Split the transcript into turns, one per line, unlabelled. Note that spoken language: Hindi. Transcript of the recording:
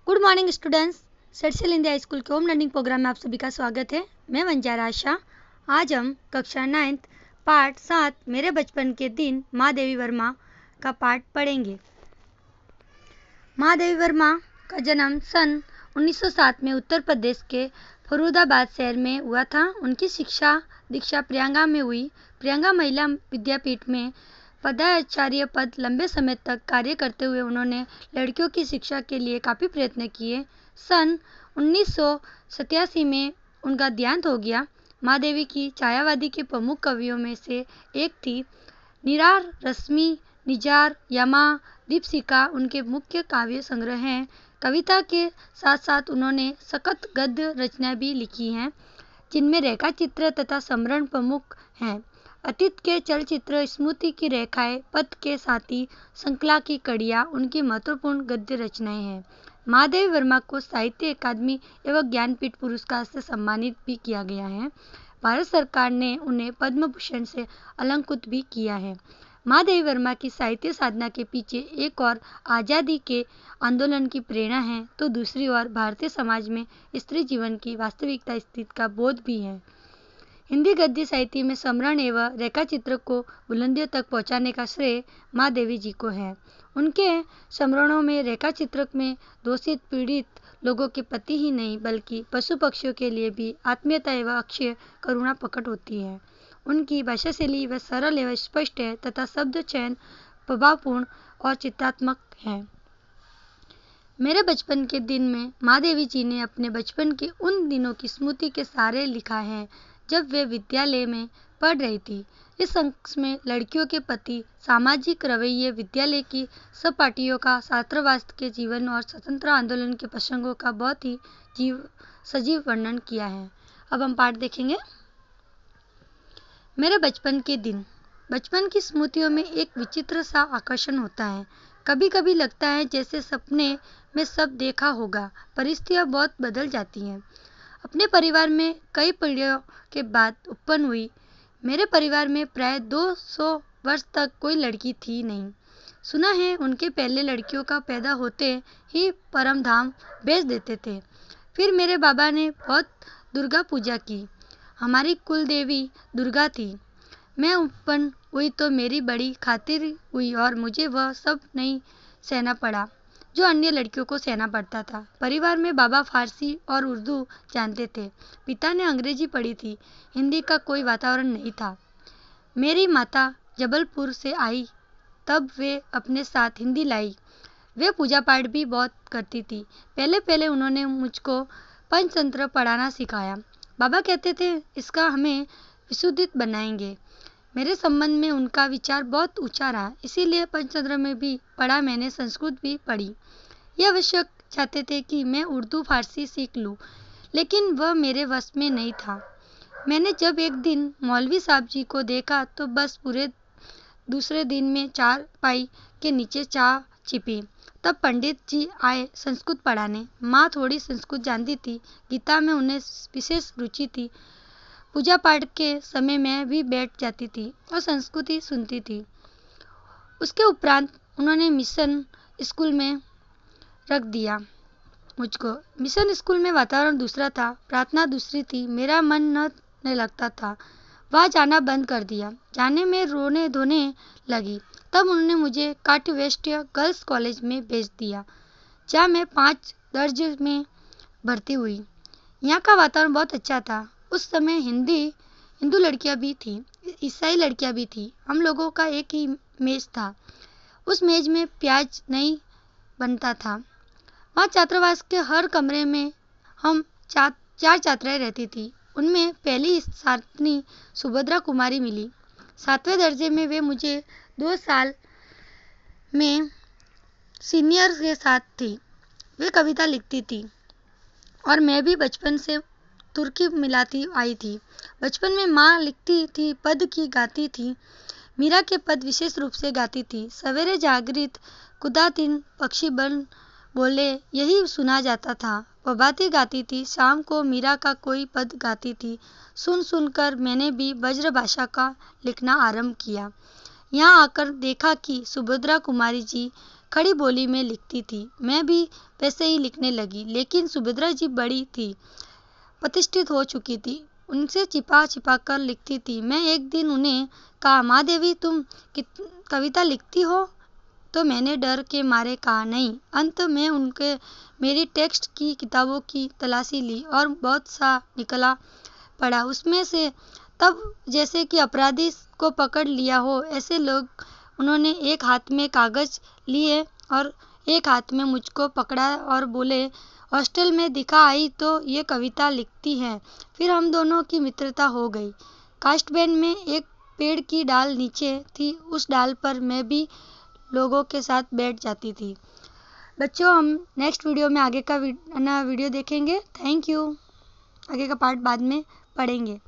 Good morning students. सेटसेल इंडिया स्कूल के होम लर्निंग प्रोग्राम में आप सभी का स्वागत है। मैं वंजारा आशा। आज हम कक्षा 9th पाठ 7 मेरे बचपन के दिन माँ देवी वर्मा का पाठ पढ़ेंगे। माँ देवी वर्मा का जन्म सन 1907 में उत्तर प्रदेश के फर्रुखाबाद शहर में हुआ था। उनकी शिक्षा दीक्षा प्रियंका में हुई। प्रियंका महिला विद्यापीठ में पदाचार्य पद लंबे समय तक कार्य करते हुए उन्होंने लड़कियों की शिक्षा के लिए काफ़ी प्रयत्न किए। सन 1987 में उनका देहांत हो गया। माँ देवी की छायावादी के प्रमुख कवियों में से एक थी। निरार, रश्मि, निजार, यमा, दीपशिखा उनके मुख्य काव्य संग्रह हैं। कविता के साथ साथ उन्होंने सखत गद्य रचनाएं भी लिखी हैं, जिनमें रेखा चित्र तथा समरण प्रमुख हैं। अतीत के चलचित्र, स्मृति की रेखाएं, पथ के साथी, श्रृंखला की कड़ियाँ उनकी महत्वपूर्ण गद्य रचनाएं हैं। माँ देवी वर्मा को साहित्य अकादमी एवं ज्ञानपीठ पुरस्कार से सम्मानित भी किया गया है। भारत सरकार ने उन्हें पद्म भूषण से अलंकृत भी किया है। माँ देवी वर्मा की साहित्य साधना के पीछे एक और आज़ादी के आंदोलन की प्रेरणा है, तो दूसरी ओर भारतीय समाज में स्त्री जीवन की वास्तविकता स्थिति का बोध भी है। हिंदी गद्य साहित्य में समरण एवं रेखाचित्र को बुलंदियों तक पहुंचाने का श्रेय माँ देवी जी को है। उनके समरणों में रेखाचित्र में दोषित पीड़ित लोगों के प्रति ही नहीं बल्कि पशु पक्षियों के लिए भी आत्मीयता एवं अक्षय करुणा प्रकट होती है। उनकी भाषा शैली व सरल एवं स्पष्ट है तथा शब्द चयन प्रभावपूर्ण और चित्रात्मक है। मेरे बचपन के दिन में माँ देवी जी ने अपने बचपन के उन दिनों की स्मृति के सहारे लिखा है जब वे विद्यालय में पढ़ रही थी। इस अंश में लड़कियों के प्रति सामाजिक रवैये, विद्यालय की सहपाठियों का छात्रावास के जीवन और स्वतंत्र आंदोलन के प्रसंगों का बहुत ही सजीव वर्णन किया है। अब हम पाठ देखेंगे। मेरे बचपन के दिन। बचपन की स्मृतियों में एक विचित्र सा आकर्षण होता है। कभी कभी लगता है जैसे सपने में सब देखा होगा। परिस्थितियाँ बहुत बदल जाती हैं। अपने परिवार में कई पीढ़ियों के बाद उत्पन्न हुई। मेरे परिवार में प्राय 200 वर्ष तक कोई लड़की थी नहीं। सुना है उनके पहले लड़कियों का पैदा होते ही परम धाम भेज देते थे। फिर मेरे बाबा ने बहुत दुर्गा पूजा की। हमारी कुल देवी दुर्गा थी। मैं उत्पन्न हुई तो मेरी बड़ी खातिर हुई और मुझे वह सब नहीं सहना पड़ा जो अन्य लड़कियों को सहना पड़ता था। परिवार में बाबा फारसी और उर्दू जानते थे। पिता ने अंग्रेजी पढ़ी थी। हिंदी का कोई वातावरण नहीं था। मेरी माता जबलपुर से आई तब वे अपने साथ हिंदी लाई। वे पूजा पाठ भी बहुत करती थी। पहले पहले उन्होंने मुझको पंचतंत्र पढ़ाना सिखाया। बाबा कहते थे इसका हमें विशुद्धित बनाएंगे। मेरे संबंध में उनका विचार बहुत ऊंचा रहा, इसीलिए पंचतंत्र में भी पढ़ा। मैंने संस्कृत भी पढ़ी। यह आवश्यक चाहते थे कि मैं उर्दू फारसी सीख लूं, लेकिन वह मेरे वश में नहीं था। मैंने जब एक दिन मौलवी साहब जी को देखा तो बस पूरे दूसरे दिन में चारपाई के नीचे चाह छिपी। तब पंडित जी आए संस्कृत पढ़ाने। माँ थोड़ी संस्कृत जानती थी। गीता में उन्हें विशेष रुचि थी। पूजा पाठ के समय मैं भी बैठ जाती थी और संस्कृति सुनती थी। उसके उपरांत उन्होंने मिशन स्कूल में रख दिया मुझको। मिशन स्कूल में वातावरण दूसरा था, प्रार्थना दूसरी थी। मेरा मन न लगता था। वहाँ जाना बंद कर दिया। जाने में रोने धोने लगी। तब उन्होंने मुझे कांटवेस्ट गर्ल्स कॉलेज में भेज दिया, जहाँ मैं 5 दर्जे में भर्ती हुई। यहाँ का वातावरण बहुत अच्छा था। उस समय हिंदू लड़कियां भी थी, ईसाई लड़कियां भी थी। हम लोगों का एक ही मेज था। उस मेज में प्याज नहीं बनता था। वहाँ छात्रावास के हर कमरे में हम 4 छात्राएं रहती थी। उनमें पहली साथनी सुभद्रा कुमारी मिली। 7वें दर्जे में वे मुझे 2 साल में सीनियर के साथ थी। वे कविता लिखती थी और मैं भी बचपन से तुर्की मिलाती आई थी। बचपन में माँ लिखती थी, पद की गाती थी। मीरा के पद विशेष रूप से गाती थी। सवेरे जागृत खुदा दिन पक्षी बन बोले, यही सुना जाता था। प्रभाती गाती थी। शाम को मीरा का कोई पद गाती थी। सुन सुनकर मैंने भी ब्रज भाषा का लिखना आरंभ किया। यहाँ आकर देखा कि सुभद्रा कुमारी जी खड़ी बोली में लिखती थी। मैं भी वैसे ही लिखने लगी, लेकिन सुभद्रा जी बड़ी थी, प्रतिष्ठित हो चुकी थी, उनसे छिपा छिपा कर लिखती थी। मैं एक दिन उन्हें कहा, माँ देवी, तुम कविता लिखती हो? तो मैंने डर के मारे कहा, नहीं। अंत में उनके मेरी टेक्स्ट की किताबों की तलाशी ली और बहुत सा निकला पड़ा। उसमें से तब जैसे कि अपराधी को पकड़ लिया हो ऐसे लोग। उन्होंने एक हाथ में कागज लिए और एक हाथ में मुझको पकड़ा और बोले, हॉस्टल में दिखा आई तो ये कविता लिखती है। फिर हम दोनों की मित्रता हो गई। कास्टबैंड में एक पेड़ की डाल नीचे थी, उस डाल पर मैं भी लोगों के साथ बैठ जाती थी। बच्चों, हम नेक्स्ट वीडियो में आगे का वीडियो देखेंगे। Thank you. आगे का पार्ट बाद में पढ़ेंगे।